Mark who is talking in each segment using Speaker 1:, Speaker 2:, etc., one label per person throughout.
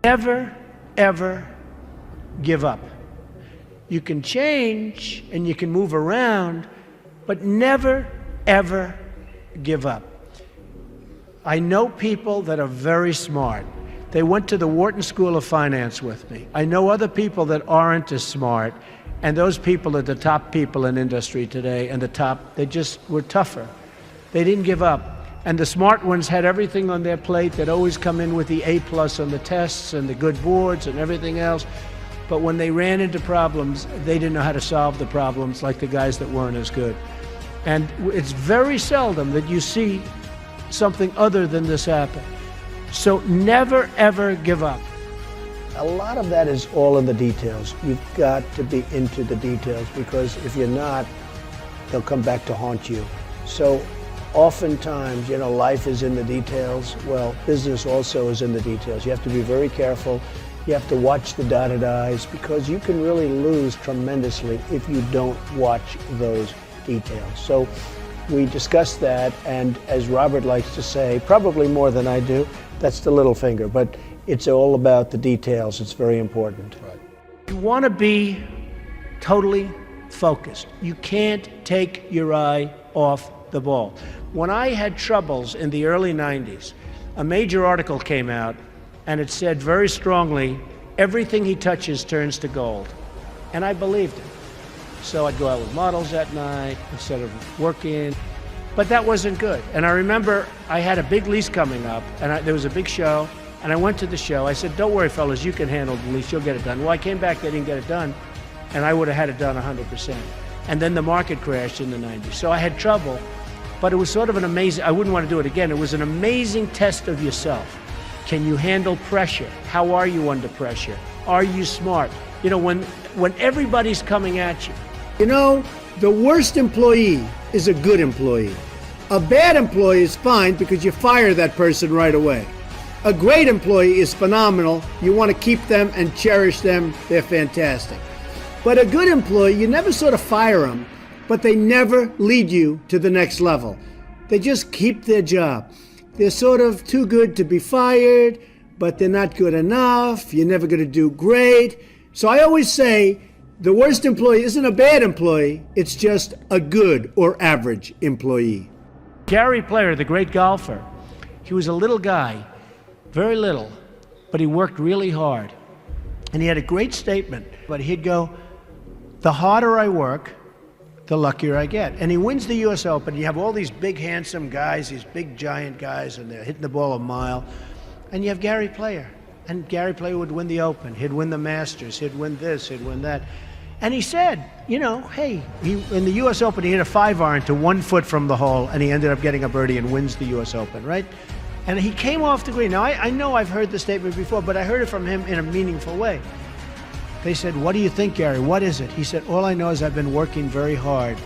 Speaker 1: Never, ever give up. You can change and you can move around, but never, ever give up. I know people that are very smart. They went to the Wharton School of Finance with me. I know other people that aren't as smart, and those people are the top people in industry today, and they just were tougher. They didn't give up. And the smart ones had everything on their plate. They'd always come in with the A+ on the tests and the good boards and everything else. But when they ran into problems, they didn't know how to solve the problems like the guys that weren't as good. And it's very seldom that you see something other than this happen. So never, ever give up.
Speaker 2: A lot of that is all in the details. You've got to be into the details, because if you're not, they'll come back to haunt you. So oftentimes, life is in the details. Well, business also is in the details. You have to be very careful. You have to watch the dotted I's, because you can really lose tremendously if you don't watch those details. So we discussed that, and as Robert likes to say, probably more than I do, that's the little finger, but it's all about the details. It's very important.
Speaker 1: Right. You want to be totally focused. You can't take your eye off the ball. When I had troubles in the early 90s, a major article came out, and it said very strongly, everything he touches turns to gold. And I believed it. So I'd go out with models at night instead of working. But that wasn't good. And I remember I had a big lease coming up, and there was a big show, and I went to the show. I said, don't worry, fellas, you can handle the lease, you'll get it done. Well, I came back, they didn't get it done, and I would have had it done 100%. And then the market crashed in the 90s. So I had trouble, but it was sort of an amazing, I wouldn't want to do it again. It was an amazing test of yourself. Can you handle pressure? How are you under pressure? Are you smart? When everybody's coming at you.
Speaker 3: The worst employee is a good employee. A bad employee is fine because you fire that person right away. A great employee is phenomenal. You want to keep them and cherish them. They're fantastic. But a good employee, you never sort of fire them, but they never lead you to the next level. They just keep their job. They're sort of too good to be fired, but they're not good enough. You're never going to do great. So I always say, the worst employee isn't a bad employee, it's just a good or average employee.
Speaker 1: Gary Player, the great golfer, he was a little guy, very little, but he worked really hard. And he had a great statement, but he'd go, the harder I work, the luckier I get. And he wins the US Open. You have all these big, handsome guys, these big, giant guys, and they're hitting the ball a mile. And you have Gary Player. And Gary Player would win the Open. He'd win the Masters. He'd win this. He'd win that. And he said, hey, in the US Open, he hit a 5-iron to 1 foot from the hole, and he ended up getting a birdie and wins the US Open, right? And he came off the green. Now, I know I've heard the statement before, but I heard it from him in a meaningful way. They said, what do you think, Gary? What is it? He said, all I know is I've been working very hard,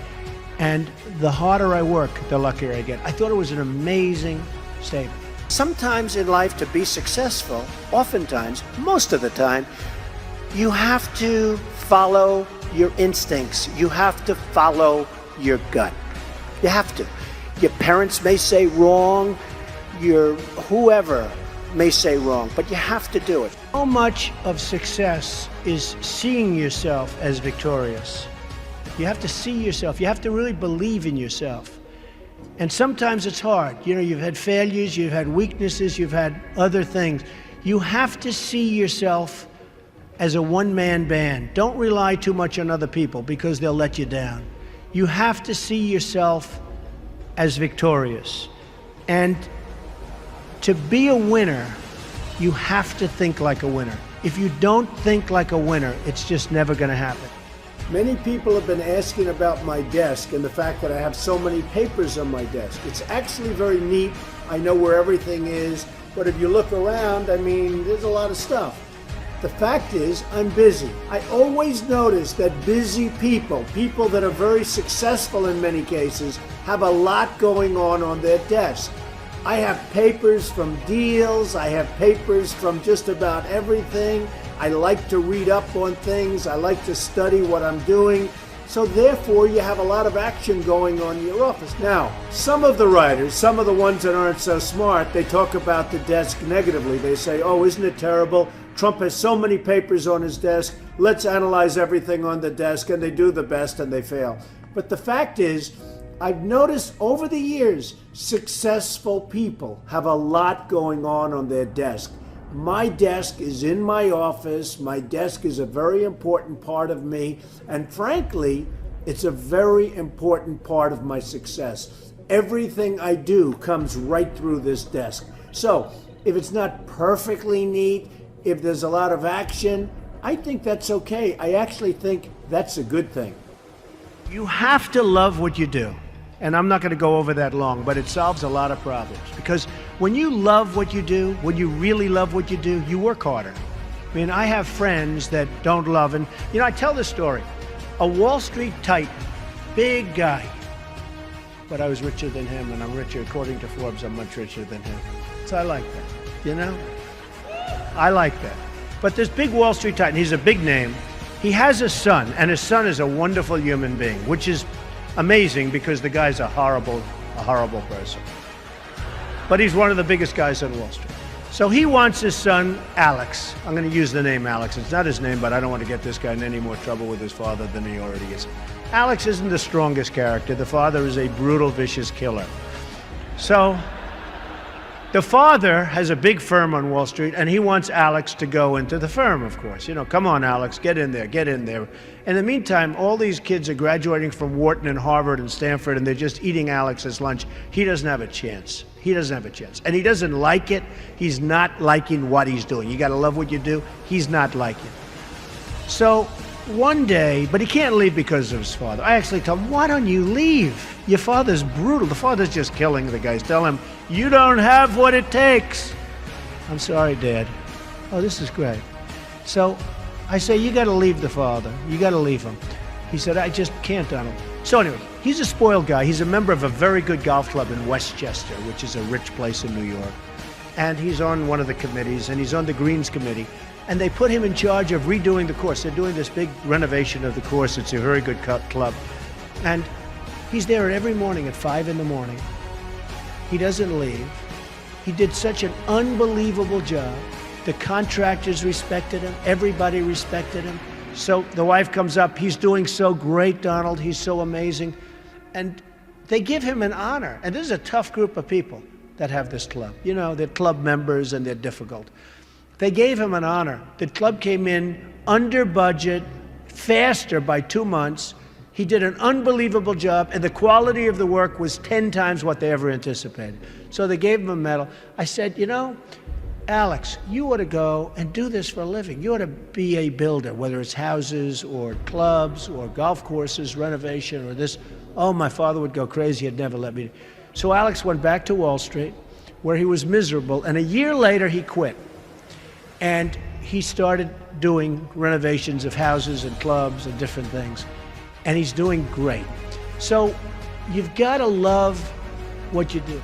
Speaker 1: and the harder I work, the luckier I get. I thought it was an amazing statement. Sometimes in life, to be successful, oftentimes, most of the time, you have to follow your instincts. You have to follow your gut. You have to. Your parents may say wrong, your whoever may say wrong, but you have to do it. So much of success is seeing yourself as victorious. You have to see yourself. You have to really believe in yourself. And sometimes it's hard. You've had failures, you've had weaknesses, you've had other things. You have to see yourself as a one-man band. Don't rely too much on other people because they'll let you down. You have to see yourself as victorious. And to be a winner, you have to think like a winner. If you don't think like a winner, it's just never going to happen.
Speaker 3: Many people have been asking about my desk and the fact that I have so many papers on my desk. It's actually very neat. I know where everything is, but if you look around, there's a lot of stuff. The fact is, I'm busy. I always notice that busy people that are very successful in many cases, have a lot going on their desk. I have papers from deals, I have papers from just about everything. I like to read up on things, I like to study what I'm doing. So therefore, you have a lot of action going on in your office. Now, some of the writers, some of the ones that aren't so smart, they talk about the desk negatively. They say, oh, isn't it terrible? Trump has so many papers on his desk. Let's analyze everything on the desk, and they do the best and they fail. But the fact is, I've noticed over the years, successful people have a lot going on their desk. My desk is in my office. My desk is a very important part of me. And frankly, it's a very important part of my success. Everything I do comes right through this desk. So if it's not perfectly neat, if there's a lot of action, I think that's okay. I actually think that's a good thing.
Speaker 1: You have to love what you do. And I'm not going to go over that long, but it solves a lot of problems. Because when you love what you do, when you really love what you do, you work harder. I mean, I have friends that don't love, and I tell this story. A Wall Street titan, big guy, but I was richer than him, and I'm richer, according to Forbes, I'm much richer than him. So I like that, I like that. But this big Wall Street titan, he's a big name. He has a son, and his son is a wonderful human being, which is amazing because the guy's a horrible person. But he's one of the biggest guys on Wall Street. So he wants his son, Alex. I'm going to use the name Alex. It's not his name, but I don't want to get this guy in any more trouble with his father than he already is. Alex isn't the strongest character. The father is a brutal, vicious killer. So the father has a big firm on Wall Street, and he wants Alex to go into the firm, of course. Come on, Alex, get in there, get in there. In the meantime, all these kids are graduating from Wharton and Harvard and Stanford, and they're just eating Alex's lunch. He doesn't have a chance. He doesn't have a chance. And he doesn't like it. He's not liking what he's doing. You got to love what you do. He's not liking it. So one day, but he can't leave because of his father. I actually tell him, why don't you leave? Your father's brutal. The father's just killing the guys. Tell him, you don't have what it takes. I'm sorry, Dad. Oh, this is great. So I say, you got to leave the father. You got to leave him. He said, I just can't, Donald. So anyway, he's a spoiled guy. He's a member of a very good golf club in Westchester, which is a rich place in New York. And he's on one of the committees, and he's on the Greens Committee. And they put him in charge of redoing the course. They're doing this big renovation of the course. It's a very good club. And he's there every morning at 5 in the morning. He doesn't leave. He did such an unbelievable job. The contractors respected him. Everybody respected him. So the wife comes up. He's doing so great, Donald. He's so amazing. And they give him an honor. And this is a tough group of people that have this club. They're club members and they're difficult. They gave him an honor. The club came in under budget, faster by 2 months. He did an unbelievable job, and the quality of the work was 10 times what they ever anticipated. So they gave him a medal. I said, Alex, you ought to go and do this for a living. You ought to be a builder, whether it's houses or clubs or golf courses, renovation or this. Oh, my father would go crazy. He'd never let me. So Alex went back to Wall Street, where he was miserable, and a year later he quit. And he started doing renovations of houses and clubs and different things. And he's doing great. So you've got to love what you do.